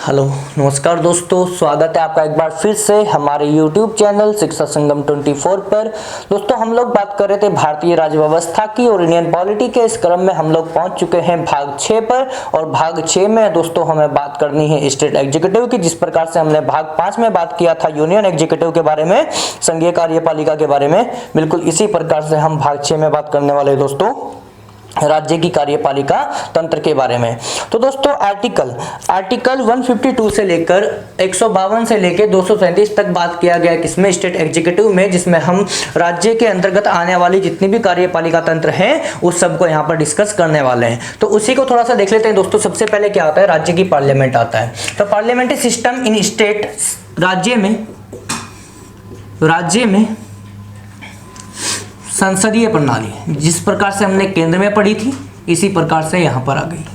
Hello नमस्कार दोस्तों, स्वागत है आपका एक बार फिर से हमारे YouTube चैनल शिक्षा संगम 24 पर। दोस्तों हम लोग बात कर रहे थे भारतीय राज्य व्यवस्था की और इंडियन पॉलिटी के। इस क्रम में हम लोग पहुंच चुके हैं भाग 6 पर और भाग 6 में दोस्तों हमें बात करनी है स्टेट एग्जीक्यूटिव की। जिस प्रकार से हमने भाग 5 में बात किया था यूनियन एग्जीक्यूटिव के बारे में, संघीय कार्यपालिका के बारे में, बिल्कुल इसी प्रकार से हम भाग 6 में बात करने वाले दोस्तों राज्य की कार्यपालिका तंत्र के बारे में। तो दोस्तों आर्टिकल 152 से लेकर 152 से लेकर 237 तक बात किया गया किसमें, स्टेट एग्जीक्यूटिव में, जिसमें हम राज्य के अंतर्गत आने वाली जितनी भी कार्यपालिका तंत्र हैं उस सब को यहाँ पर डिस्कस करने वाले हैं। तो उसी को थोड़ा सा देख लेते हैं दोस्तों। सबसे पहले क्या आता है, राज्य की पार्लियामेंट आता है। तो पार्लियामेंट्री सिस्टम इन स्टेट, राज्य में संसदीय प्रणाली, जिस प्रकार से हमने केंद्र में पढ़ी थी इसी प्रकार से यहां पर आ गई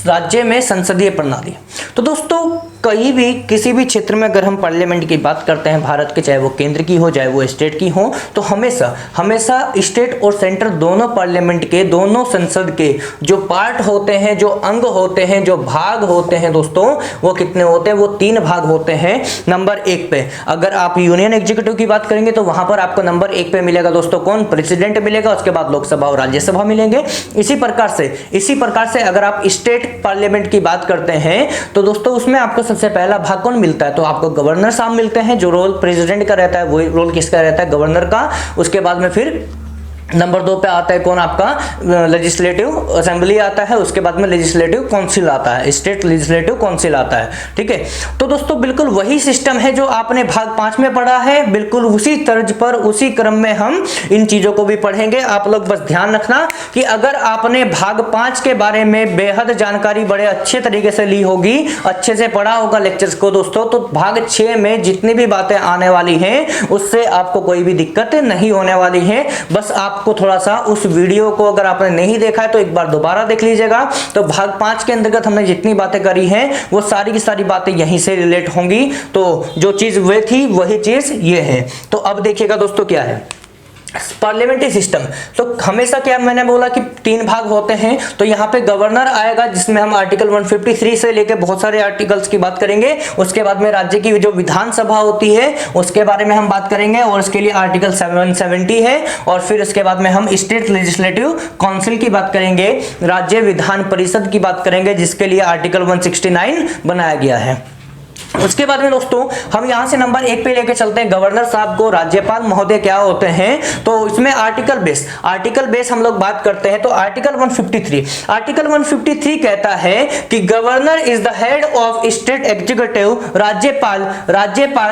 राज्य में संसदीय प्रणाली। तो दोस्तों कहीं भी किसी भी क्षेत्र में अगर हम पार्लियामेंट की बात करते हैं भारत के, चाहे वो केंद्र की हो चाहे वो स्टेट की हो, तो हमेशा स्टेट और सेंटर दोनों पार्लियामेंट के, दोनों संसद के जो पार्ट होते हैं, जो अंग होते हैं, जो भाग होते हैं दोस्तों, वो कितने होते हैं, वो 3 भाग होते हैं। नंबर 1 पे अगर आप यूनियन एग्जीक्यूटिव की बात करेंगे तो वहां पर आपको नंबर 1 पे मिलेगा दोस्तों कौन, प्रेसिडेंट मिलेगा, उसके बाद लोकसभा और राज्यसभा मिलेंगे। इसी प्रकार से अगर आप स्टेट पार्लियामेंट की बात करते हैं तो दोस्तों उसमें आपको सबसे पहला भाग कौन मिलता है, तो आपको गवर्नर साहब मिलते हैं। जो रोल प्रेसिडेंट का रहता है वही रोल किसका रहता है, गवर्नर का। उसके बाद में फिर नंबर 2 पे आता है कौन, आपका लेजिस्लेटिव असेंबली आता है। उसके बाद में लेजिस्लेटिव काउंसिल आता है, स्टेट लेजिस्लेटिव काउंसिल आता है। ठीक है, तो दोस्तों बिल्कुल वही सिस्टम है जो आपने भाग 5 में पढ़ा है, बिल्कुल उसी तर्ज पर उसी क्रम में हम इन चीजों को भी पढ़ेंगे। आप लोग बस ध्यान रखना कि अगर आपने भाग 5 के बारे में बेहद जानकारी बड़े अच्छे तरीके से ली होगी, अच्छे से पढ़ा होगा लेक्चर्स को दोस्तों, तो भाग 6 में जितनी भी बातें आने वाली हैं उससे आपको कोई भी दिक्कत नहीं होने वाली है। बस आप को थोड़ा सा उस वीडियो को अगर आपने नहीं देखा है तो एक बार दोबारा देख लीजिएगा। तो भाग 5 के अंतर्गत हमने जितनी बातें करी हैं वो सारी की सारी बातें यहीं से रिलेट होंगी। तो जो चीज वे थी वही चीज ये है। तो अब देखिएगा दोस्तों क्या है पार्लियामेंट्री सिस्टम। तो हमेशा क्या मैंने बोला कि 3 भाग होते हैं। तो यहाँ पे गवर्नर आएगा जिसमें हम आर्टिकल 153 से लेकर बहुत सारे आर्टिकल्स की बात करेंगे। उसके बाद में राज्य की जो विधानसभा होती है उसके बारे में हम बात करेंगे और उसके लिए आर्टिकल 770 है। और फिर उसके बाद में हम स्टेट लेजिस्लेटिव काउंसिल की बात करेंगे, राज्य विधान परिषद की बात करेंगे जिसके लिए आर्टिकल 169 बनाया गया है। उसके बाद में दोस्तों हम यहां से नंबर 1 पे लेके चलते हैं गवर्नर साहब को। राज्यपाल महोदय क्या होते हैं, तो इसमें आर्टिकल बेस हम लोग बात करते हैं। तो आर्टिकल 153 कहता है कि governor is the head of state executive. राज्यपाल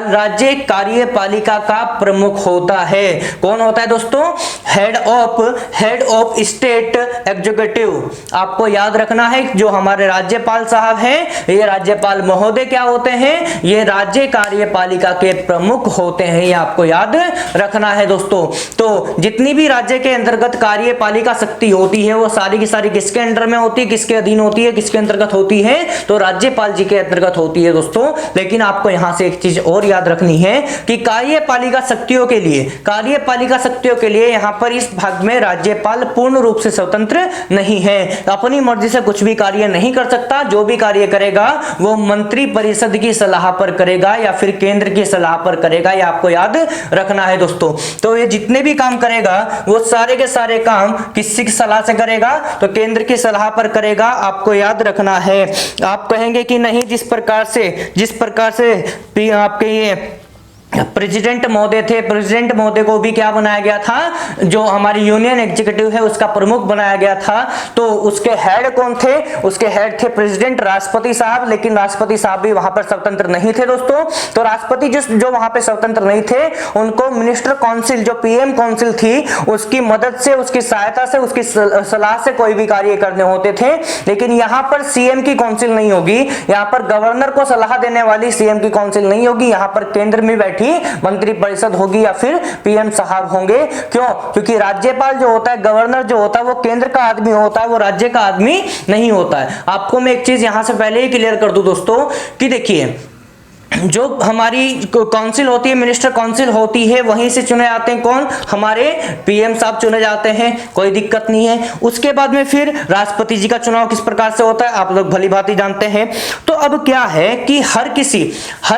राज्य कार्यपालिका का प्रमुख होता है। कौन होता है दोस्तों, हेड ऑफ स्टेट एग्जीक्यूटिव। आपको याद रखना है जो हमारे राज्यपाल साहब हैं, ये राज्यपाल महोदय क्या होते हैं, ये राज्य कार्यपालिका के प्रमुख होते हैं। ये आपको याद रखना है दोस्तों। तो जितनी भी राज्य के अंतर्गत कार्यपालिका शक्ति होती है वो सारी की सारी किसके अंडर में होती है, किसके अधीन होती है, किसके अंतर्गत होती है, तो राज्यपाल जी के अंतर्गत होती है दोस्तों। लेकिन आपको यहां से एक चीज और याद रखनी है कि कार्यपालिका शक्तियों के लिए यहां पर इस भाग में राज्यपाल पूर्ण रूप से स्वतंत्र नहीं है, अपनी मर्जी से कुछ भी कार्य नहीं कर सकता। जो भी कार्य करेगा वो मंत्री परिषद की सलाह पर करेगा या फिर केंद्र की सलाह पर करेगा। ये आपको याद रखना है दोस्तों। तो ये जितने भी काम करेगा वो सारे के सारे काम किसी की सलाह से करेगा, तो केंद्र की सलाह पर करेगा। आपको याद रखना है। आप कहेंगे कि नहीं, जिस प्रकार से आपके ये प्रेसिडेंट महोदय थे, प्रेसिडेंट महोदय को भी क्या बनाया गया था, जो हमारी यूनियन एग्जीक्यूटिव है उसका प्रमुख बनाया गया था। तो उसके हेड कौन थे, उसके हेड थे प्रेसिडेंट राष्ट्रपति साहब। लेकिन राष्ट्रपति साहब भी वहां पर स्वतंत्र नहीं थे दोस्तों। तो राष्ट्रपति जो वहां पर स्वतंत्र नहीं थे उनको मिनिस्टर काउंसिल, जो पीएम काउंसिल थी, उसकी मदद से, उसकी सहायता से, उसकी सलाह से कोई भी कार्य करने होते थे। लेकिन यहाँ पर सीएम की काउंसिल नहीं होगी, यहाँ पर गवर्नर को सलाह देने वाली सीएम की काउंसिल नहीं होगी। यहाँ पर केंद्र में बैठी मंत्री परिषद होगी या फिर पीएम साहब होंगे। क्यों, क्योंकि राज्यपाल जो होता है, गवर्नर जो होता है, वो केंद्र का आदमी होता है, वो राज्य का आदमी नहीं होता है। आपको मैं एक चीज यहां से पहले ही क्लियर कर दूं दोस्तों कि देखिए जो हमारी काउंसिल होती है, मिनिस्टर काउंसिल होती है, वहीं से चुने जाते हैं कौन, हमारे पीएम साहब चुने जाते हैं, कोई दिक्कत नहीं है। उसके बाद में फिर राष्ट्रपति जी का चुनाव किस प्रकार से होता है आप लोग भली भांति जानते हैं। तो अब क्या है कि हर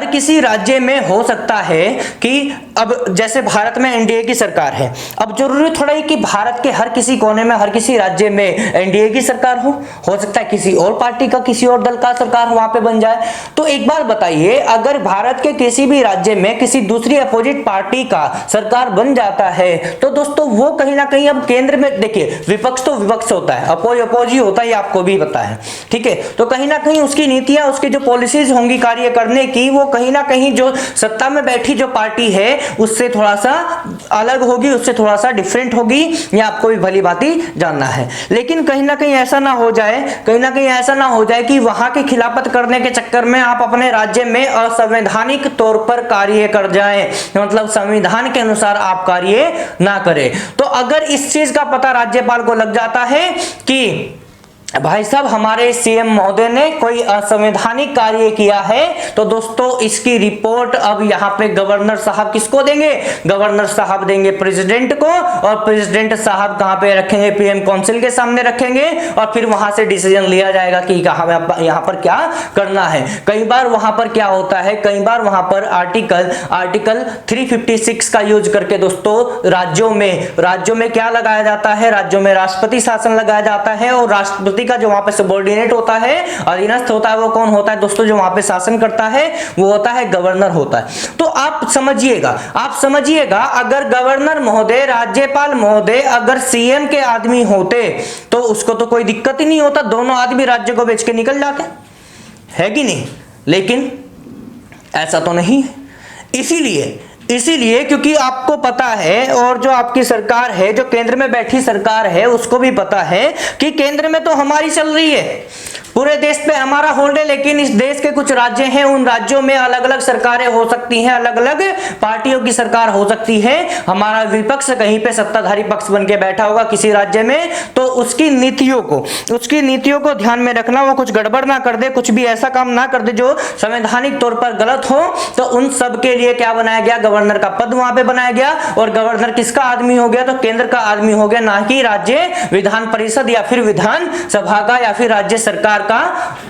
किसी राज्य में हो सकता है कि अब जैसे भारत में एनडीए की सरकार है, अब जरूरी थोड़ा ही कि भारत के हर किसी कोने में, हर किसी राज्य में एनडीए की सरकार हो सकता है किसी और पार्टी का, किसी और दल का सरकार वहां पे बन जाए। तो एक बार बताइए, अगर भारत के किसी भी राज्य में किसी दूसरी अपोजिट पार्टी का सरकार बन जाता है तो दोस्तों वो कहीं ना कहीं अब केंद्र में, देखिए विपक्ष तो विपक्ष होता है, अपोज ही होता है, आपको भी पता है, ठीक है। तो कहीं ना कहीं उसकी नीतियां, उसकी जो पॉलिसीज होंगी कार्य करने की, वो कहीं ना कहीं जो सत्ता में बैठी जो पार्टी है उससे थोड़ा सा अलग होगी, उससे थोड़ा सा डिफरेंट होगी, ये आपको भी भली भांति जानना है। लेकिन कहीं ना कहीं ऐसा ना हो जाए कि वहां के खिलाफत करने के चक्कर में आप अपने राज्य में असंवैधानिक तौर पर कार्य कर जाएं, मतलब संविधान के अनुसार आप कार्य ना करें। तो अगर इस चीज का पता राज्यपाल को लग जाता है कि भाई साहब हमारे सीएम महोदय ने कोई असंवैधानिक कार्य किया है, तो दोस्तों इसकी रिपोर्ट अब यहाँ पे गवर्नर साहब किसको देंगे, गवर्नर साहब देंगे प्रेसिडेंट को, और प्रेसिडेंट साहब कहाँ पे रखेंगे, पीएम काउंसिल के सामने रखेंगे, और फिर वहां से डिसीजन लिया जाएगा कि यहाँ पर क्या करना है। कई बार वहां पर क्या होता है, कई बार वहां पर आर्टिकल 356 का यूज करके दोस्तों राज्यों में क्या लगाया जाता है, राज्यों में राष्ट्रपति शासन लगाया जाता है, और राष्ट्रपति का जो वहां पे सबऑर्डिनेट होता है, अधीनस्थ होता है, वो कौन होता है दोस्तों, जो वहां पे शासन करता है वो होता है गवर्नर होता है। तो आप समझिएगा अगर गवर्नर महोदय, राज्यपाल महोदय अगर सीएम के आदमी होते तो उसको तो कोई दिक्कत ही नहीं होता, दोनों आदमी राज्य को बेच के निकल जाते, है कि नहीं। लेकिन ऐसा तो नहीं है, इसीलिए क्योंकि आपको पता है, और जो आपकी सरकार है, जो केंद्र में बैठी सरकार है, उसको भी पता है कि केंद्र में तो हमारी चल रही है, पूरे देश पे हमारा होल्ड है, लेकिन इस देश के कुछ राज्य हैं, उन राज्यों में अलग अलग सरकारें हो सकती हैं, अलग अलग पार्टियों की सरकार हो सकती है। हमारा विपक्ष कहीं पे सत्ताधारी पक्ष बन के बैठा होगा किसी राज्य में, तो उसकी नीतियों को ध्यान में रखना, वो कुछ गड़बड़ ना कर दे, कुछ भी ऐसा काम ना कर दे जो संवैधानिक तौर पर गलत हो। तो उन सब के लिए क्या बनाया गया, गवर्नर का पद वहां पे बनाया गया, और गवर्नर किसका आदमी हो गया, तो केंद्र का आदमी हो गया, ना कि राज्य विधान परिषद या फिर विधान सभा का या फिर राज्य सरकार का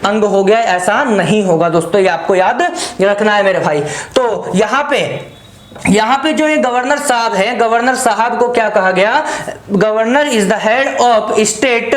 अंग हो गया, ऐसा नहीं होगा दोस्तों, ये आपको याद रखना है मेरे भाई। तो यहाँ पे जो ये गवर्नर साहब है, गवर्नर साहब को क्या कहा गया, governor is the head of state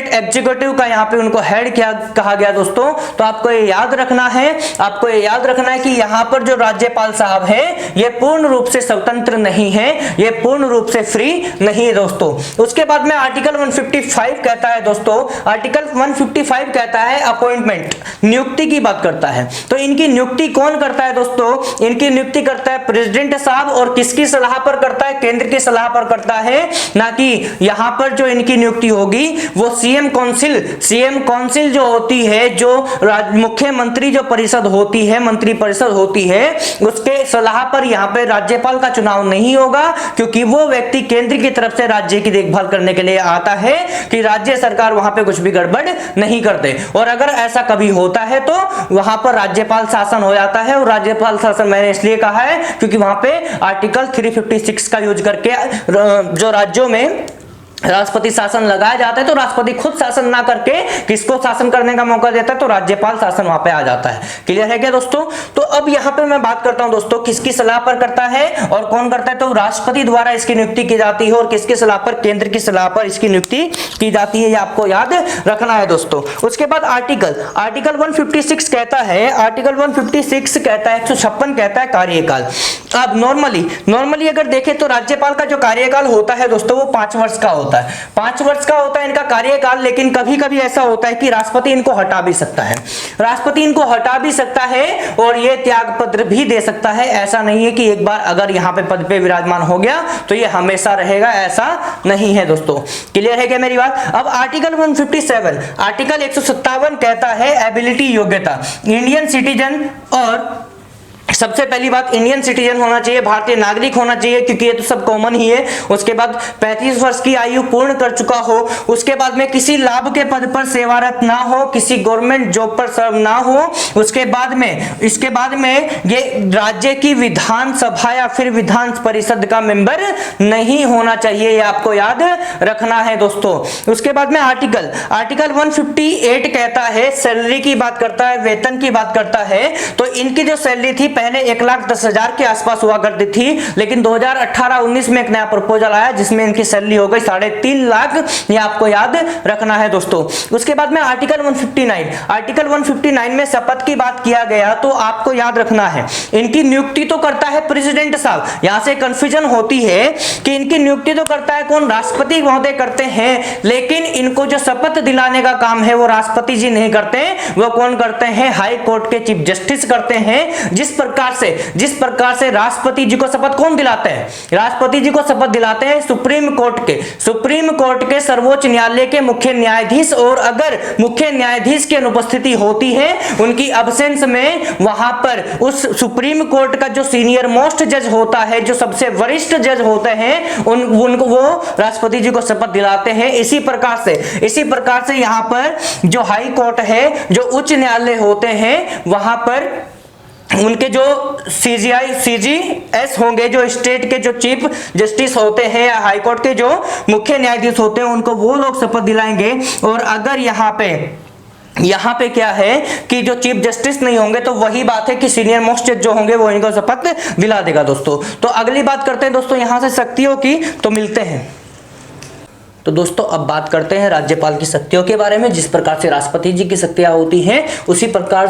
executive का यहाँ पे उनको हेड क्या कहा गया दोस्तों। तो आपको ये याद रखना है कि यहाँ पर जो राज्यपाल साहब है ये पूर्ण रूप से स्वतंत्र नहीं है, ये पूर्ण रूप से फ्री नहीं है दोस्तों। उसके बाद में आर्टिकल 155 कहता है दोस्तों, आर्टिकल 155 कहता है अपॉइंटमेंट, नियुक्ति की बात करता है। तो इनकी नियुक्ति कौन करता है दोस्तों, इनकी नियुक्ति करता है प्रेसिडेंट साहब, और किसकी सलाह पर करता है, केंद्र की सलाह पर करता है, ना कि यहां पर जो इनकी नियुक्ति होगी वो सीएम काउंसिल जो होती है, जो मुख्यमंत्री जो परिषद होती है, मंत्री परिषद होती है, उसके सलाह पर यहां पे राज्यपाल का चुनाव नहीं होगा, क्योंकि वो व्यक्ति केंद्र की तरफ से राज्य की देखभाल करने के लिए आता है कि राज्य सरकार वहां पे कुछ भी गड़बड़ नहीं करते। और अगर ऐसा कभी होता है तो वहां पर राज्यपाल शासन हो जाता है, और राज्यपाल शासन मैंने इसलिए कहा है क्योंकि वहां पे आर्टिकल 356 का यूज करके जो राज्यों में राष्ट्रपति शासन लगाया जाता है, तो राष्ट्रपति खुद शासन ना करके किसको शासन करने का मौका देता है, तो राज्यपाल शासन वहां पे आ जाता है। क्लियर है क्या दोस्तों। तो अब यहाँ पे मैं बात करता हूं दोस्तों किसकी सलाह पर करता है और कौन करता है, तो राष्ट्रपति द्वारा इसकी नियुक्ति की जाती है, और किसकी सलाह पर, केंद्र की सलाह पर इसकी नियुक्ति की जाती है, ये आपको याद रखना है दोस्तों। उसके बाद आर्टिकल 156 कहता है, आर्टिकल 156 कहता है, 156 कहता है कार्यकाल। अब नॉर्मली अगर देखें तो राज्यपाल का जो कार्यकाल होता है दोस्तों वो 5 वर्ष का होता है, 5 वर्ष का होता है इनका कार्यकाल। लेकिन कभी कभी ऐसा होता है कि राष्ट्रपति इनको हटा भी सकता है, और ये त्याग पत्र भी दे सकता है। ऐसा नहीं है कि एक बार अगर यहाँ पे पद पे विराजमान हो गया तो ये हमेशा रहेगा, ऐसा नहीं है दोस्तों। क्लियर है क्या मेरी बात। अब आर्टिकल 157, आर्टिकल 157 कहता है एबिलिटी, योग्यता, इंडियन सिटीजन और सबसे पहली बात इंडियन सिटीजन होना चाहिए, भारतीय नागरिक होना चाहिए, क्योंकि ये तो सब कॉमन ही है। उसके बाद 35 वर्ष की आयु पूर्ण कर चुका हो। उसके बाद में किसी लाभ के पद पर सेवारत ना हो, किसी गवर्नमेंट जॉब पर सर्व ना हो। उसके बाद में ये राज्य की विधानसभा या फिर विधान परिषद का मेंबर नहीं होना चाहिए, ये आपको याद रखना है दोस्तों। उसके बाद में आर्टिकल 158 कहता है, सैलरी की बात करता है, वेतन की बात करता है। तो इनकी जो सैलरी थी पहले 1,10,000 के आसपास हुआ करती थी, लेकिन 2018-19 में एक नया प्रपोजल आया जिसमें इनकी सैलरी हो गई 3.5 लाख, ये आपको याद रखना है दोस्तों। उसके बाद में आर्टिकल 159 में शपथ की बात किया गया, तो आपको याद रखना है इनकी नियुक्ति तो करता है प्रेसिडेंट साहब। यहां से कंफ्यूजन होती है कि इनकी नियुक्ति तो करता है कौन, राष्ट्रपति महोदय करते हैं, लेकिन इनको जो शपथ दिलाने का काम है वो राष्ट्रपति जी नहीं करते, वो कौन करते हैं, हाई कोर्ट के चीफ जस्टिस करते हैं। जिस प्रकार से राष्ट्रपति जी को शपथ कौन दिलाते हैं, राष्ट्रपति जी को शपथ दिलाते हैं सुप्रीम कोर्ट के सर्वोच्च न्यायालय के मुख्य न्यायाधीश। और अगर मुख्य न्यायाधीश की अनुपस्थिति होती है, उनकी अब्सेंस में, वहां पर उस सुप्रीम कोर्ट का जो सीनियर मोस्ट जज होता है, जो सबसे वरिष्ठ जज होते हैं, उनको वो राष्ट्रपति जी को शपथ दिलाते हैं। इसी प्रकार से यहाँ पर जो हाई कोर्ट है, जो उच्च न्यायालय होते हैं, वहां पर उनके जो CGS होंगे, जो स्टेट के जो चीफ जस्टिस होते हैं या हाई कोर्ट के जो मुख्य न्यायाधीश होते हैं, उनको वो लोग शपथ दिलाएंगे। और अगर यहाँ पे क्या है कि जो चीफ जस्टिस नहीं होंगे, तो वही बात है कि सीनियर मोस्ट जज जो होंगे वो इनको शपथ दिला देगा दोस्तों। तो अगली बात करते हैं दोस्तों यहां से शक्तियों की, तो मिलते हैं। तो दोस्तों अब बात करते हैं राज्यपाल की शक्तियों के बारे में। जिस प्रकार से राष्ट्रपति जी की शक्तियां होती हैं, उसी प्रकार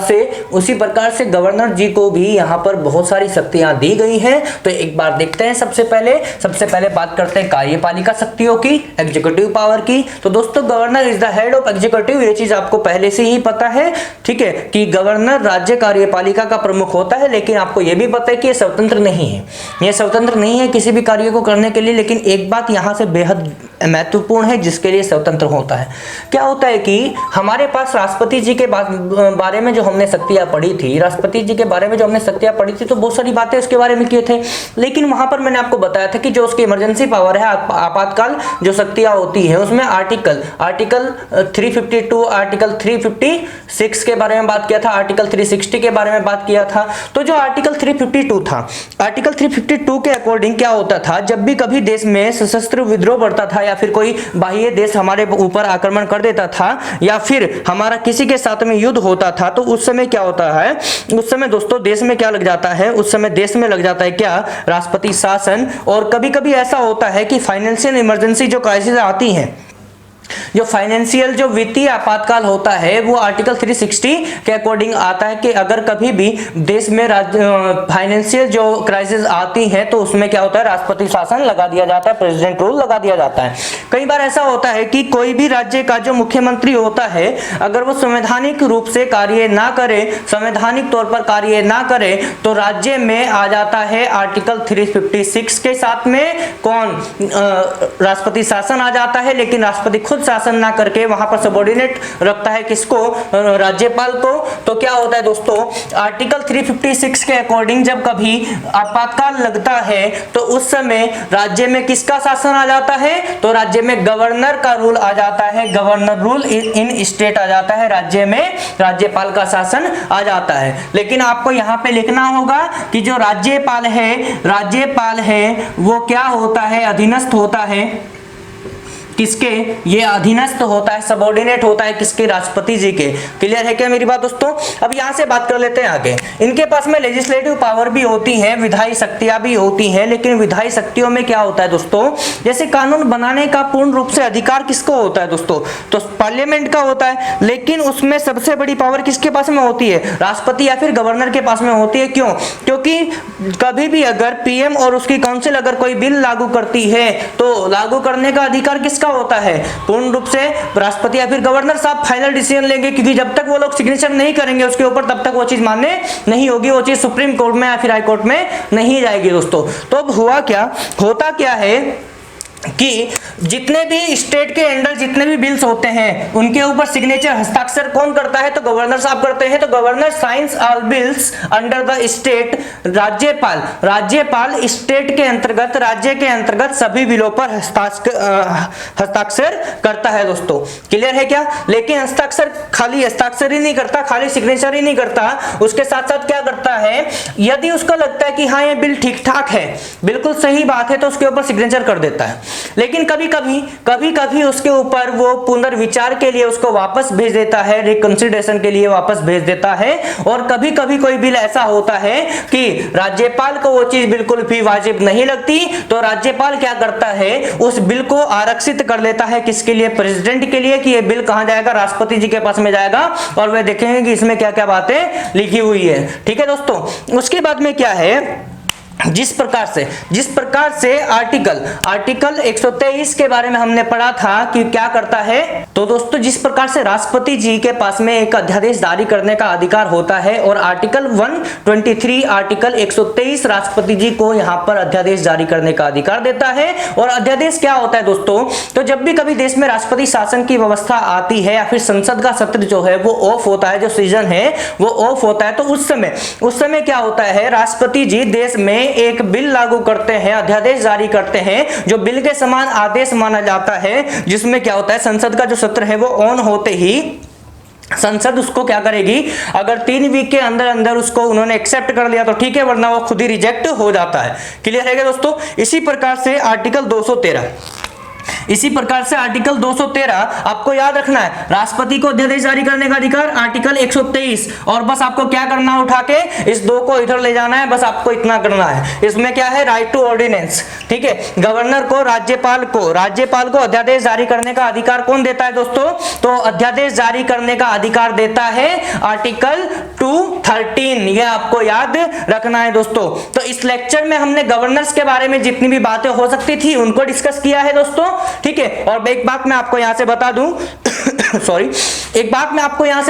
से गवर्नर जी को भी यहाँ पर बहुत सारी शक्तियां दी गई हैं। तो एक बार देखते हैं। सबसे पहले बात करते हैं कार्यपालिका शक्तियों की, एग्जीक्यूटिव पावर की। तो दोस्तों governor is the head of executive, ये चीज आपको पहले से ही पता है, ठीक है, कि गवर्नर राज्य कार्यपालिका का प्रमुख होता है। लेकिन आपको यह भी पता है कि ये स्वतंत्र नहीं है किसी भी कार्य को करने के लिए। लेकिन एक बात यहाँ से बेहद महत्वपूर्ण है जिसके लिए स्वतंत्र होता है। क्या होता है कि हमारे पास राष्ट्रपति जी के बारे में जो हमने शक्तियां पढ़ी थी, तो बहुत सारी बातें उसके बारे में किए थे। लेकिन वहां पर मैंने आपको बताया था कि जो उसकी इमरजेंसी पावर है, आपातकाल जो शक्तियां होती है, उसमें आर्टिकल 352, आर्टिकल 356 के बारे में बात किया था, आर्टिकल 360 के बारे में बात किया था। तो जो आर्टिकल 352 था, आर्टिकल 352 के अकॉर्डिंग क्या होता था, जब भी कभी देश में सशस्त्र विद्रोह बढ़ता था या फिर कोई बाह्य देश हमारे ऊपर आक्रमण कर देता था या फिर हमारा किसी के साथ में युद्ध होता था, तो उस समय क्या होता है, उस समय दोस्तों देश में क्या लग जाता है, उस समय देश में लग जाता है क्या, राष्ट्रपति शासन। और कभी कभी ऐसा होता है कि फाइनेंशियल इमरजेंसी जो क्राइसिस आती हैं, जो फाइनेंशियल जो वित्तीय आपातकाल होता है, वो आर्टिकल 360 के अकॉर्डिंग आता है कि अगर कभी भी देश में फाइनेंशियल जो क्राइसिस आती है, तो उसमें क्या होता है, राष्ट्रपति शासन लगा दिया जाता है, प्रेसिडेंट रूल लगा दिया जाता है। कई बार ऐसा होता है कि कोई भी राज्य का जो मुख्यमंत्री होता है, अगर वो संवैधानिक रूप से कार्य ना करे, संवैधानिक तौर पर कार्य ना करे, तो राज्य में आ जाता है आर्टिकल 356 के साथ में कौन, राष्ट्रपति शासन आ जाता है। लेकिन राष्ट्रपति खुद शासन ना करके वहां पर सबऑर्डिनेट रखता है किसको, राज्यपाल को। तो क्या होता है दोस्तों, आर्टिकल 356 के अकॉर्डिंग जब कभी आपातकाल लगता है, तो उस समय राज्य में किसका शासन आ जाता है, तो राज्य में गवर्नर का रूल आ जाता है, गवर्नर रूल इन स्टेट आ जाता है, राज्य में राज्यपाल का शासन आ जाता है। लेकिन आपको यहाँ पे लिखना होगा कि जो राज्यपाल है वो क्या होता है, अधीनस्थ होता है किसके, ये अधीनस्थ होता है, सबऑर्डिनेट होता है किसके, राष्ट्रपति जी के। क्लियर है क्या मेरी बात दोस्तों। अब यहां से बात कर लेते हैं आगे। इनके पास में लेजिस्लेटिव पावर भी होती है, विधायी शक्तियां भी होती हैं। लेकिन विधायी शक्तियों में क्या होता है दोस्तों, जैसे कानून बनाने का पूर्ण रूप से अधिकार किसको होता है दोस्तों, तो पार्लियामेंट का होता है। लेकिन उसमें सबसे बड़ी पावर किसके पास में होती है, राष्ट्रपति या फिर गवर्नर के पास में होती है। क्यों, क्योंकि कभी भी अगर पीएम और उसकी काउंसिल अगर कोई बिल लागू करती है, तो लागू करने का अधिकार किसका होता है, पूर्ण रूप से राष्ट्रपति या फिर गवर्नर साहब फाइनल डिसीजन लेंगे। क्योंकि जब तक वो लोग सिग्नेचर नहीं करेंगे उसके ऊपर, तब तक वो चीज मान्य नहीं होगी, वो चीज सुप्रीम कोर्ट में या फिर हाई कोर्ट में नहीं जाएगी दोस्तों। तो अब होता क्या है कि जितने भी स्टेट के अंडर जितने भी बिल्स होते हैं उनके ऊपर सिग्नेचर हस्ताक्षर कौन करता है, तो गवर्नर साहब करते हैं। तो governor science all bills under the state, राज्यपाल स्टेट के अंतर्गत, राज्य के अंतर्गत सभी बिलों पर हस्ताक्षर करता है दोस्तों। क्लियर है क्या? लेकिन हस्ताक्षर खाली हस्ताक्षर ही नहीं करता, खाली सिग्नेचर ही नहीं करता, उसके साथ साथ क्या करता है, यदि उसको लगता है कि हाँ ये बिल ठीक ठाक है, बिल्कुल सही बात है, तो उसके ऊपर सिग्नेचर कर देता है। लेकिन कभी कभी उसके ऊपर वो पुनर्विचार के लिए उसको वापस भेज देता है, रिकंसिडरेशन के लिए वापस भेज देता है। और कभी कभी कोई बिल ऐसा होता है कि राज्यपाल को वो चीज बिल्कुल भी वाजिब नहीं लगती, तो राज्यपाल क्या करता है, उस बिल को आरक्षित कर लेता है। किसके लिए? प्रेसिडेंट के लिए, कि ये बिल कहां जाएगा, राष्ट्रपति जी के पास में जाएगा और वे देखेंगे कि इसमें क्या क्या बातें लिखी हुई है। ठीक है दोस्तों, उसके बाद में क्या है, जिस प्रकार से आर्टिकल 123 के बारे में हमने पढ़ा था कि क्या करता है, तो दोस्तों जिस प्रकार से राष्ट्रपति जी के पास में एक अध्यादेश जारी करने का अधिकार होता है और आर्टिकल 123 आर्टिकल 123 राष्ट्रपति जी को यहां पर अध्यादेश जारी करने का अधिकार देता है। और अध्यादेश क्या होता है दोस्तों, तो जब भी कभी देश में राष्ट्रपति शासन की व्यवस्था आती है या फिर संसद का सत्र जो है वो ऑफ होता है, जो सीजन है वो ऑफ होता है, तो उस समय क्या होता है, राष्ट्रपति जी देश में एक बिल लागू करते हैं, अध्यादेश जारी करते हैं, जो बिल के समान आदेश माना जाता है, जिसमें क्या होता है, संसद का जो सत्र है वो ऑन होते ही संसद उसको क्या करेगी, अगर 3 वीक के अंदर अंदर उसको उन्होंने एक्सेप्ट कर लिया तो ठीक है, वरना वो खुद ही रिजेक्ट हो जाता है। क्लियर है क्या दोस्तों? इसी प्रकार से आर्टिकल 213 आपको याद रखना है, राष्ट्रपति को अध्यादेश जारी करने का अधिकार आर्टिकल 123, और बस आपको क्या करना, उठा के इस 2 को इधर ले जाना है, बस आपको इतना करना है। इसमें क्या है, राइट टू ऑर्डिनेंस। ठीक है, गवर्नर को, राज्यपाल को अध्यादेश जारी करने का अधिकार कौन देता है दोस्तों, तो अध्यादेश जारी करने का अधिकार देता है आर्टिकल 213, ये आपको याद रखना है दोस्तों। तो इस लेक्चर में हमने गवर्नर्स के बारे में जितनी भी बातें हो सकती थी उनको डिस्कस किया है दोस्तों। ठीक है, और एक बात मैं आपको यहां से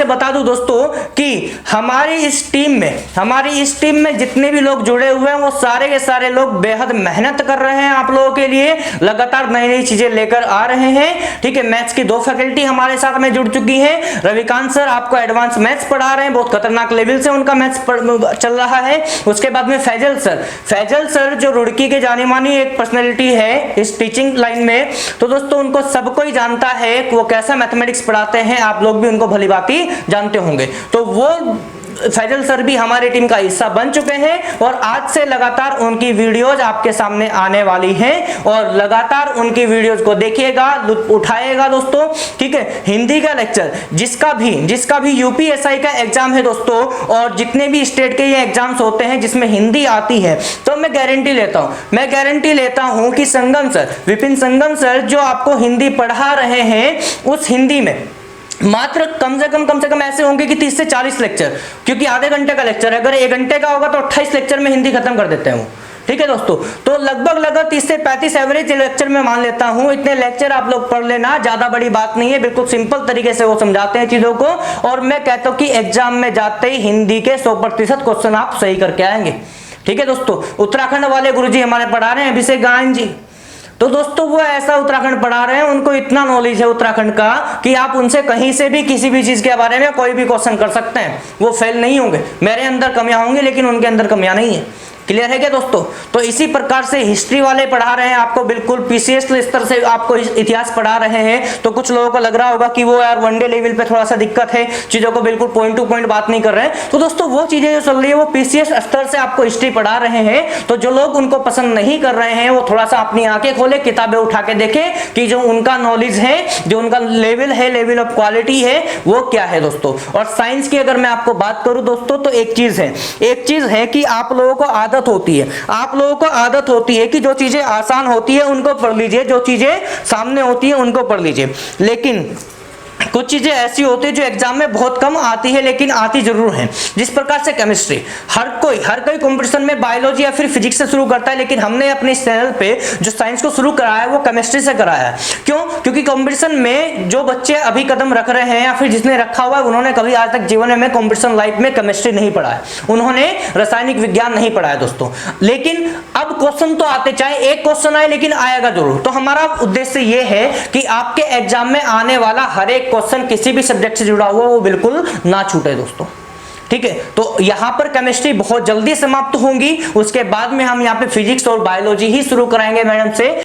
बता दूं दोस्तों कि हमारी इस टीम में जितने भी लोग जुड़े हुए हैं वो सारे के सारे लोग बेहद मेहनत कर रहे हैं आप लोगों के लिए, लगातार नई नई चीजें लेकर आ रहे हैं। ठीक है, मैथ्स की 2 फैकल्टी हमारे साथ में जुड़ चुकी हैं। रविकांत सर आपको एडवांस मैथ्स पढ़ा रहे हैं, बहुत खतरनाक लेवल से उनका मैथ्स चल रहा है। उसके बाद में फैजल सर जो रुड़की के जानी मानी एक पर्सनैलिटी है इस टीचिंग लाइन में, तो दोस्तों उनको सबको ही जानता है वो कैसा मैथमेटिक्स पढ़ाते हैं, आप लोग भी उनको भली भांति जानते होंगे। तो वो फैजल सर भी हमारी टीम का हिस्सा बन चुके हैं और आज से लगातार उनकी वीडियोज आपके सामने आने वाली हैं और लगातार उनकी वीडियोज को देखिएगा, उठाएगा दोस्तों। ठीक है, हिंदी का लेक्चर जिसका भी यूपीएसआई का एग्जाम है दोस्तों, और जितने भी स्टेट के ये एग्जाम्स होते हैं जिसमें हिंदी आती है, तो मैं गारंटी लेता हूं कि विपिन संगम सर जो आपको हिंदी पढ़ा रहे हैं, उस हिंदी में मात्र कम से कम ऐसे होंगे कि 30 से 40 लेक्चर, क्योंकि आधे घंटे का लेक्चर है, अगर 1 घंटे का होगा तो 28 लेक्चर में हिंदी खत्म कर देते हैं वो। ठीक है दोस्तों, तो लगभग 30 से 35 एवरेज लेक्चर में मान लेता हूं, इतने लेक्चर आप लोग पढ़ लेना, ज्यादा बड़ी बात नहीं है, बिल्कुल सिंपल तरीके से वो समझाते हैं चीजों को। और मैं कहता हूं कि एग्जाम में जाते ही हिंदी के 100% क्वेश्चन आप सही करके आएंगे। ठीक है दोस्तों, उत्तराखंड वाले गुरुजी हमारे पढ़ा रहे हैं, अभिषेक गायन जी, तो दोस्तों वो ऐसा उत्तराखंड पढ़ा रहे हैं, उनको इतना नॉलेज है उत्तराखंड का कि आप उनसे कहीं से भी किसी भी चीज के बारे में कोई भी क्वेश्चन कर सकते हैं, वो फेल नहीं होंगे। मेरे अंदर कमियां होंगी लेकिन उनके अंदर कमियां नहीं है। क्लियर है क्या दोस्तों? तो इसी प्रकार से हिस्ट्री वाले पढ़ा रहे हैं आपको, बिल्कुल पीसीएस स्तर से आपको इतिहास पढ़ा रहे हैं। तो कुछ लोगों को लग रहा होगा कि वो यार वनडे लेवल पे थोड़ा सा दिक्कत है, चीजों को बिल्कुल पॉइंट टू पॉइंट बात नहीं कर रहे हैं। तो दोस्तों वो चीजें जो चल रही है वो पीसीएस स्तर से आपको हिस्ट्री पढ़ा रहे हैं। तो जो लोग उनको पसंद नहीं कर रहे हैं वो थोड़ा सा अपनी आंखें खोले, किताबें उठा के देखे कि जो उनका नॉलेज है, जो उनका लेवल है, लेवल ऑफ क्वालिटी है, वो क्या है दोस्तों। और साइंस की अगर मैं आपको बात करूं दोस्तों, तो एक चीज है कि आप लोगों को आदत होती है कि जो चीजें आसान होती है उनको पढ़ लीजिए, जो चीजें सामने होती है उनको पढ़ लीजिए। लेकिन कुछ चीजें ऐसी होती है जो एग्जाम में बहुत कम आती है लेकिन आती जरूर है। जिस प्रकार से केमिस्ट्री, हर कोई कंपटीशन में बायोलॉजी या फिर फिजिक्स से शुरू करता है, लेकिन हमने अपने इस चैनल पे जो साइंस को शुरू कराया है वो केमिस्ट्री से कराया है। क्यों? क्योंकि कंपटीशन में जो बच्चे अभी कदम रख रहे हैं या फिर जिसने रखा हुआ है, उन्होंने कभी आज तक जीवन में कंपटीशन लाइफ में केमिस्ट्री नहीं पढ़ा है, उन्होंने रासायनिक विज्ञान नहीं पढ़ा है दोस्तों। लेकिन अब क्वेश्चन तो आते, चाहे एक क्वेश्चन आए लेकिन आएगा जरूर। तो हमारा उद्देश्य ये है कि आपके एग्जाम में आने वाला हर एक क्वेश्चन किसी भी सब्जेक्ट से जुड़ा हुआ वो बिल्कुल ना छूटे दोस्तों। ठीक है, तो यहां पर केमिस्ट्री बहुत जल्दी समाप्त होंगी, उसके बाद में हम यहां पे फिजिक्स और बायोलॉजी ही शुरू कराएंगे मैडम से।